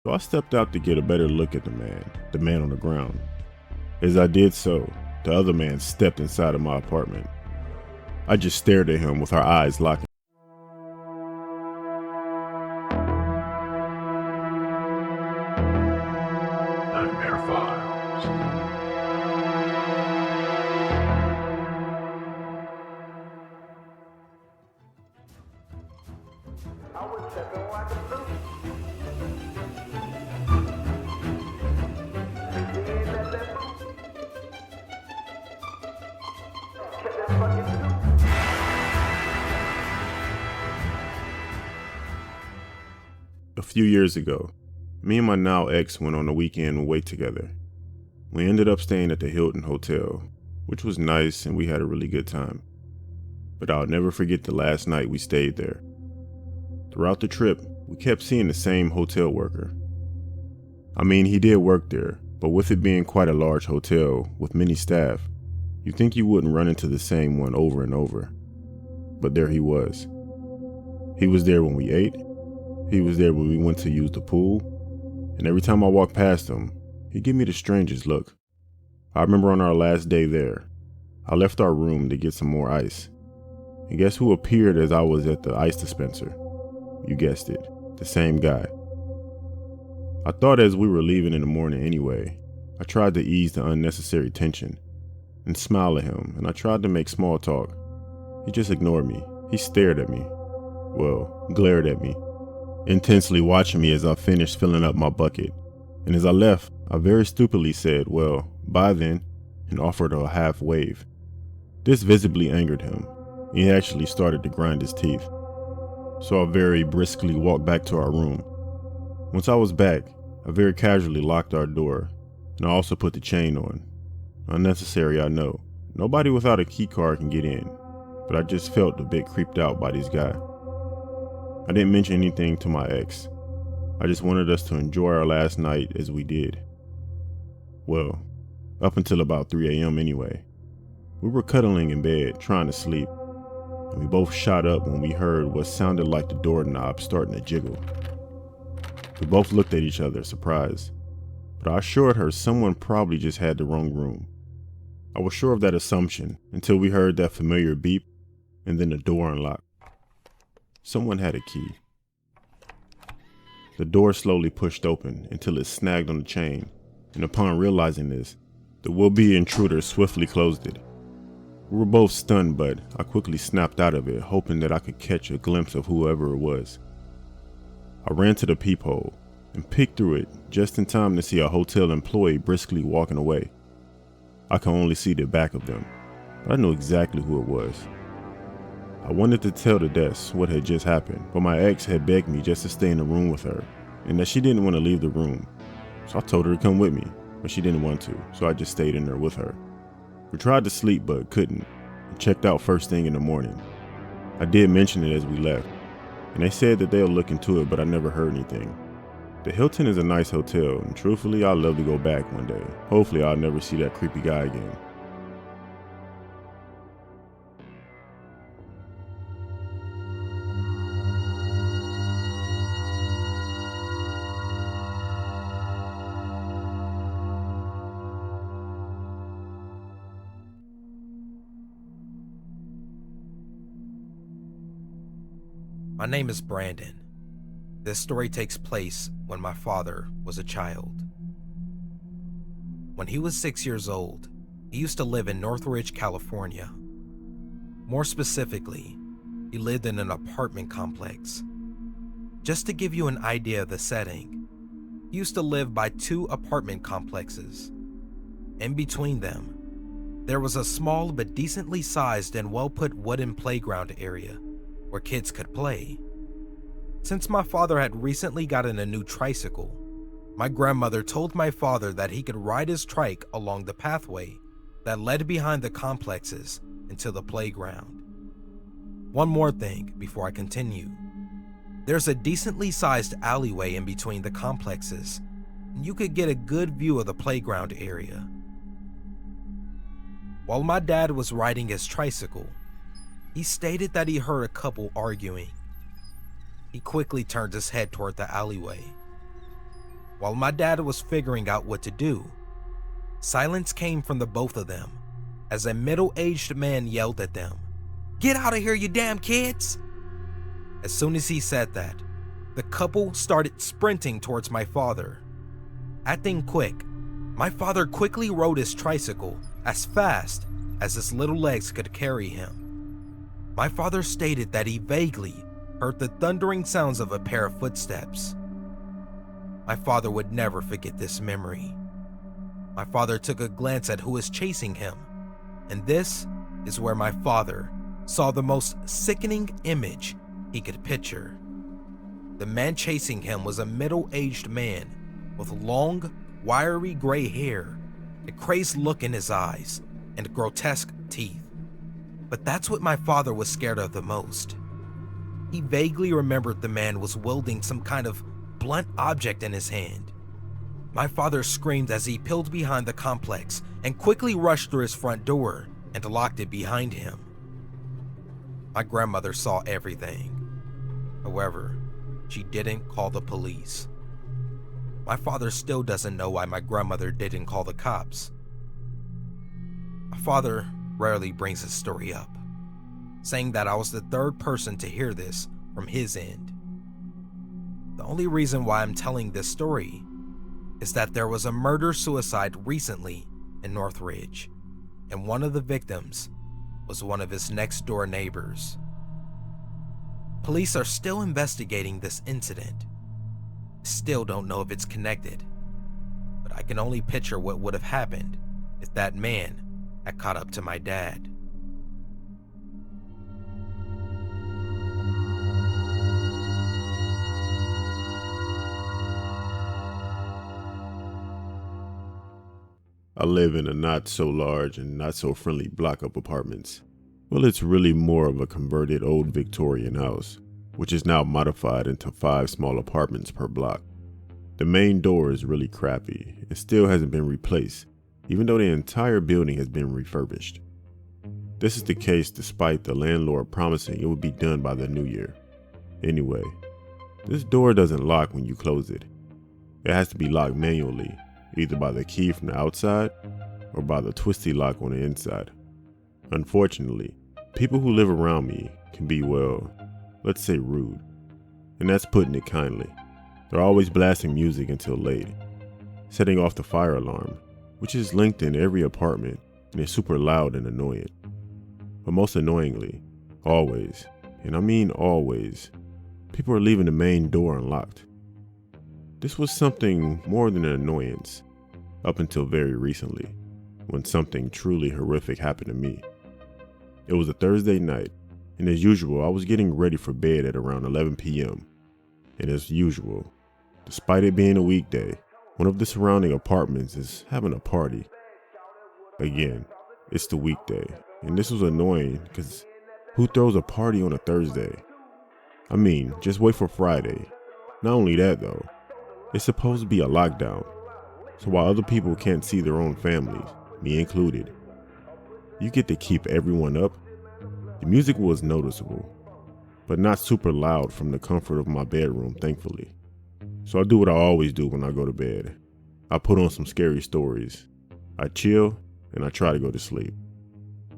So I stepped out to get a better look at the man on the ground. As I did so, the other man stepped inside of my apartment. I just stared at him with our eyes locked. Nightmare Files. A few years ago, me and my now ex went on a weekend away together. We ended up staying at the Hilton Hotel, which was nice and we had a really good time. But I'll never forget the last night we stayed there. Throughout the trip, we kept seeing the same hotel worker. I mean, he did work there, but with it being quite a large hotel with many staff, you'd think you wouldn't run into the same one over and over. But there he was. He was there when we ate. He was there when we went to use the pool, and every time I walked past him, he'd give me the strangest look. I remember on our last day there, I left our room to get some more ice, and guess who appeared as I was at the ice dispenser? You guessed it, the same guy. I thought as we were leaving in the morning anyway, I tried to ease the unnecessary tension and smile at him, and I tried to make small talk. He just ignored me. He stared at me. Well, glared at me, intensely watching me as I finished filling up my bucket. And as I left, I very stupidly said, "Well, bye then," and offered a half wave. This visibly angered him. He actually started to grind his teeth. So I very briskly walked back to our room. Once I was back, I very casually locked our door, and I also put the chain on. Unnecessary, I know. Nobody without a key card can get in, but I just felt a bit creeped out by this guy. I didn't mention anything to my ex. I just wanted us to enjoy our last night as we did. Well, up until about 3 a.m. anyway. We were cuddling in bed, trying to sleep, and we both shot up when we heard what sounded like the doorknob starting to jiggle. We both looked at each other, surprised, but I assured her someone probably just had the wrong room. I was sure of that assumption until we heard that familiar beep, and then the door unlocked. Someone had a key. The door slowly pushed open until it snagged on the chain, and upon realizing this, the would-be intruder swiftly closed it. We were both stunned, but I quickly snapped out of it, hoping that I could catch a glimpse of whoever it was. I ran to the peephole and peeked through it just in time to see a hotel employee briskly walking away. I could only see the back of them, but I knew exactly who it was. I wanted to tell the desk what had just happened, but my ex had begged me just to stay in the room with her, and that she didn't want to leave the room. So I told her to come with me, but she didn't want to, so I just stayed in there with her. We tried to sleep but couldn't, and checked out first thing in the morning. I did mention it as we left, and they said that they'll look into it, but I never heard anything. The Hilton is a nice hotel, and truthfully, I'd love to go back one day. Hopefully I'll never see that creepy guy again. My name is Brandon. This story takes place when my father was a child. When he was 6 years old, he used to live in Northridge, California. More specifically, he lived in an apartment complex. Just to give you an idea of the setting, he used to live by 2 apartment complexes. In between them, there was a small but decently sized and well-put wooden playground area where kids could play. Since my father had recently gotten a new tricycle, my grandmother told my father that he could ride his trike along the pathway that led behind the complexes into the playground. One more thing before I continue. There's a decently sized alleyway in between the complexes, and you could get a good view of the playground area. While my dad was riding his tricycle, he stated that he heard a couple arguing. He quickly turned his head toward the alleyway. While my dad was figuring out what to do, silence came from the both of them as a middle-aged man yelled at them, "Get out of here, you damn kids!" As soon as he said that, the couple started sprinting towards my father. Acting quick, my father quickly rode his tricycle as fast as his little legs could carry him. My father stated that he vaguely heard the thundering sounds of a pair of footsteps. My father would never forget this memory. My father took a glance at who was chasing him, and this is where my father saw the most sickening image he could picture. The man chasing him was a middle-aged man with long, wiry gray hair, a crazed look in his eyes, and grotesque teeth. But that's what my father was scared of the most. He vaguely remembered the man was wielding some kind of blunt object in his hand. My father screamed as he peeled behind the complex and quickly rushed through his front door and locked it behind him. My grandmother saw everything. However, she didn't call the police. My father still doesn't know why my grandmother didn't call the cops. My father rarely brings his story up, saying that I was the third person to hear this from his end. The only reason why I'm telling this story is that there was a murder-suicide recently in Northridge, and one of the victims was one of his next-door neighbors. Police are still investigating this incident. Still don't know if it's connected, but I can only picture what would have happened if that man had caught up to my dad. I live in a not so large and not so friendly block of apartments. Well, it's really more of a converted old Victorian house, which is now modified into 5 small apartments per block. The main door is really crappy and still hasn't been replaced, even though the entire building has been refurbished. This is the case despite the landlord promising it would be done by the new year. Anyway, this door doesn't lock when you close it. It has to be locked manually, either by the key from the outside or by the twisty lock on the inside. Unfortunately, people who live around me can be, well, let's say rude, and that's putting it kindly. They're always blasting music until late, setting off the fire alarm, which is linked in every apartment and is super loud and annoying. But most annoyingly, always, and I mean always, people are leaving the main door unlocked. This was something more than an annoyance, up until very recently, when something truly horrific happened to me. It was a Thursday night, and as usual, I was getting ready for bed at around 11 p.m. And as usual, despite it being a weekday, one of the surrounding apartments is having a party. Again, it's the weekday, and this was annoying because who throws a party on a Thursday? I mean, just wait for Friday. Not only that though, it's supposed to be a lockdown, so while other people can't see their own families, me included, you get to keep everyone up. The music was noticeable, but not super loud from the comfort of my bedroom, thankfully. So I do what I always do when I go to bed. I put on some scary stories, I chill, and I try to go to sleep.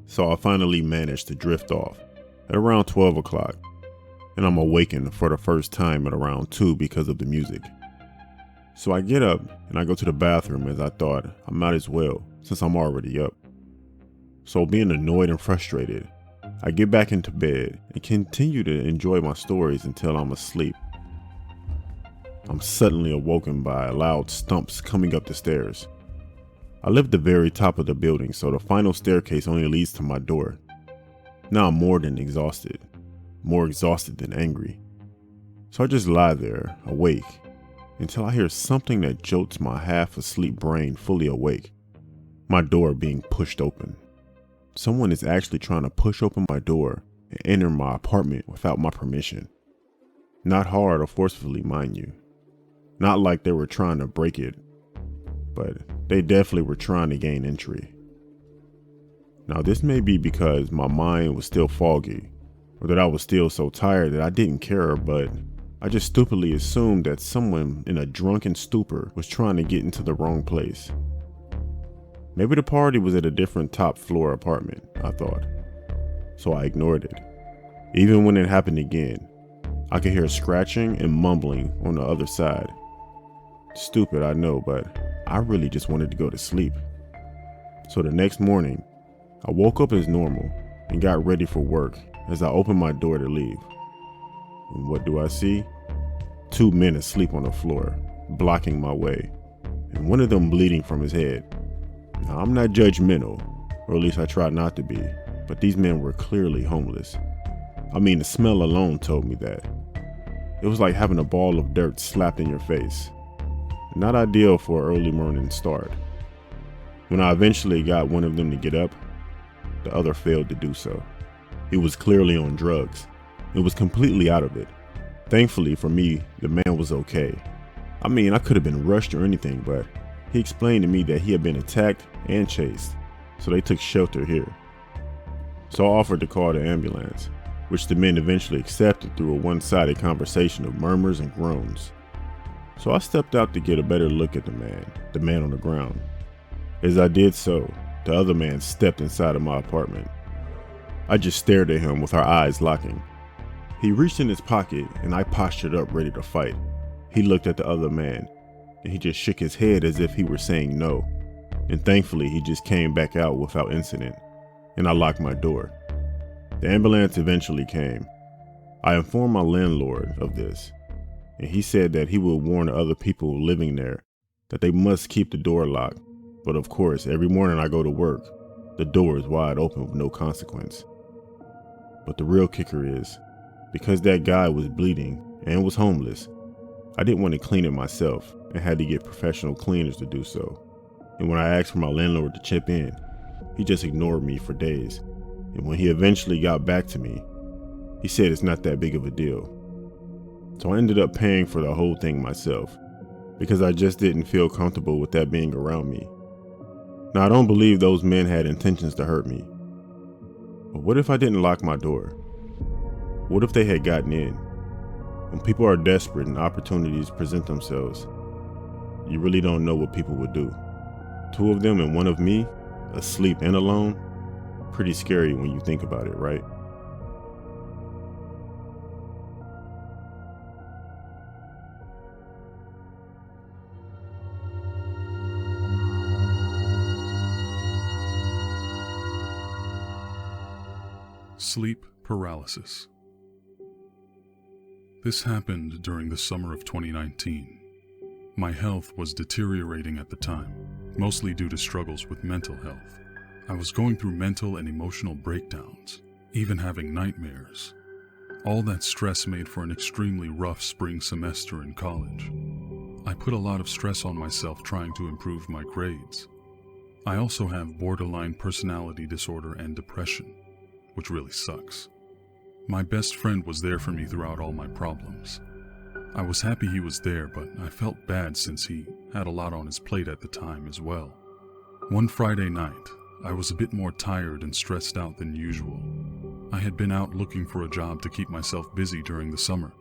So I finally managed to drift off at around 12 o'clock, and I'm awakened for the first time at around 2 because of the music. So I get up and I go to the bathroom as I thought I might as well since I'm already up. So being annoyed and frustrated, I get back into bed and continue to enjoy my stories until I'm asleep. I'm suddenly awoken by loud stumps coming up the stairs. I live at the very top of the building, so the final staircase only leads to my door. Now I'm more than exhausted, more exhausted than angry. So I just lie there, awake, until I hear something that jolts my half-asleep brain fully awake. My door being pushed open. Someone is actually trying to push open my door and enter my apartment without my permission. Not hard or forcefully, mind you. Not like they were trying to break it, but they definitely were trying to gain entry. Now this may be because my mind was still foggy, or that I was still so tired that I didn't care, but I just stupidly assumed that someone in a drunken stupor was trying to get into the wrong place. Maybe the party was at a different top floor apartment, I thought. So I ignored it. Even when it happened again, I could hear scratching and mumbling on the other side. Stupid, I know, but I really just wanted to go to sleep. So the next morning, I woke up as normal and got ready for work as I opened my door to leave. And what do I see? 2 men asleep on the floor, blocking my way, and one of them bleeding from his head. Now, I'm not judgmental, or at least I try not to be, but these men were clearly homeless. I mean, the smell alone told me that. It was like having a ball of dirt slapped in your face. Not ideal for an early morning start. When I eventually got one of them to get up, the other failed to do so. He was clearly on drugs. It was completely out of it. Thankfully for me, the man was okay. I mean, I could have been rushed or anything, but he explained to me that he had been attacked and chased, so they took shelter here. So I offered to call the ambulance, which the men eventually accepted through a one-sided conversation of murmurs and groans. So I stepped out to get a better look at the man on the ground. As I did so, the other man stepped inside of my apartment. I just stared at him with our eyes locking. He reached in his pocket and I postured up ready to fight. He looked at the other man and he just shook his head as if he were saying no. And thankfully he just came back out without incident, and I locked my door. The ambulance eventually came. I informed my landlord of this, and he said that he would warn the other people living there that they must keep the door locked. But of course, every morning I go to work, the door is wide open with no consequence. But the real kicker is, because that guy was bleeding and was homeless, I didn't want to clean it myself and had to get professional cleaners to do so. And when I asked for my landlord to chip in, he just ignored me for days. And when he eventually got back to me, he said it's not that big of a deal. So I ended up paying for the whole thing myself, because I just didn't feel comfortable with that being around me. Now, I don't believe those men had intentions to hurt me. But what if I didn't lock my door? What if they had gotten in? When people are desperate and opportunities present themselves, you really don't know what people would do. 2 of them and 1 of me, asleep and alone, pretty scary when you think about it, right? Sleep paralysis. This happened during the summer of 2019. My health was deteriorating at the time, mostly due to struggles with mental health. I was going through mental and emotional breakdowns, even having nightmares. All that stress made for an extremely rough spring semester in college. I put a lot of stress on myself trying to improve my grades. I also have borderline personality disorder and depression, which really sucks. My best friend was there for me throughout all my problems. I was happy he was there, but I felt bad since he had a lot on his plate at the time as well. One Friday night, I was a bit more tired and stressed out than usual. I had been out looking for a job to keep myself busy during the summer.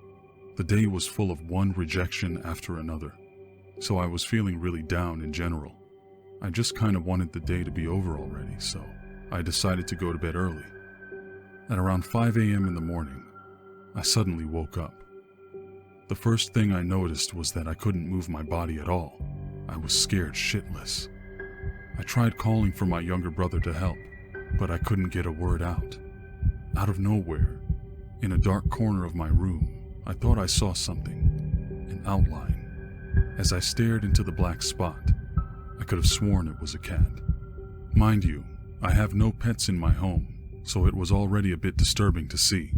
The day was full of one rejection after another, so I was feeling really down in general. I just kind of wanted the day to be over already, so I decided to go to bed early. At around 5 a.m. in the morning, I suddenly woke up. The first thing I noticed was that I couldn't move my body at all. I was scared shitless. I tried calling for my younger brother to help, but I couldn't get a word out. Out of nowhere, in a dark corner of my room, I thought I saw something, an outline. As I stared into the black spot, I could have sworn it was a cat. Mind you, I have no pets in my home, so it was already a bit disturbing to see.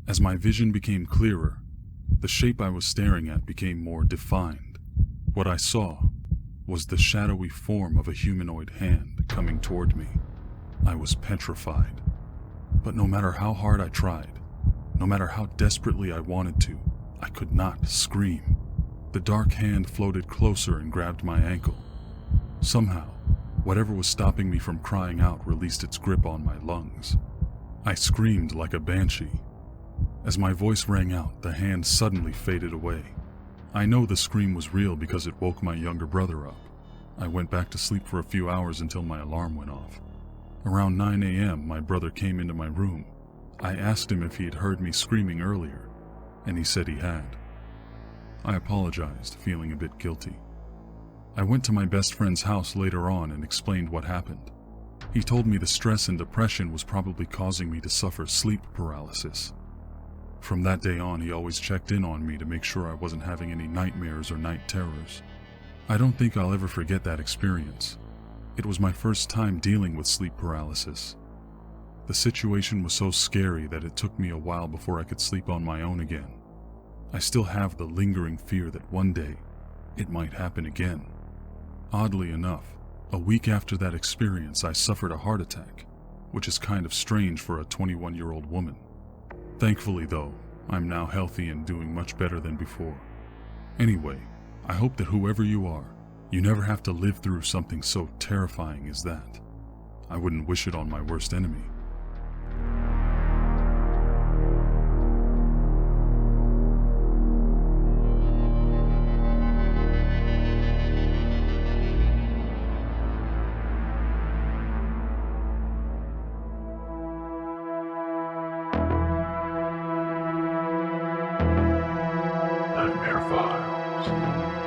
As my vision became clearer, the shape I was staring at became more defined. What I saw was the shadowy form of a humanoid hand coming toward me. I was petrified. But no matter how hard I tried, no matter how desperately I wanted to, I could not scream. The dark hand floated closer and grabbed my ankle. Somehow, whatever was stopping me from crying out released its grip on my lungs. I screamed like a banshee. As my voice rang out, the hand suddenly faded away. I know the scream was real because it woke my younger brother up. I went back to sleep for a few hours until my alarm went off. Around 9 a.m., my brother came into my room. I asked him if he had heard me screaming earlier, and he said he had. I apologized, feeling a bit guilty. I went to my best friend's house later on and explained what happened. He told me the stress and depression was probably causing me to suffer sleep paralysis. From that day on, he always checked in on me to make sure I wasn't having any nightmares or night terrors. I don't think I'll ever forget that experience. It was my first time dealing with sleep paralysis. The situation was so scary that it took me a while before I could sleep on my own again. I still have the lingering fear that one day it might happen again. Oddly enough, a week after that experience, I suffered a heart attack, which is kind of strange for a 21-year-old woman. Thankfully, though, I'm now healthy and doing much better than before. Anyway, I hope that whoever you are, you never have to live through something so terrifying as that. I wouldn't wish it on my worst enemy. Nightmare Files.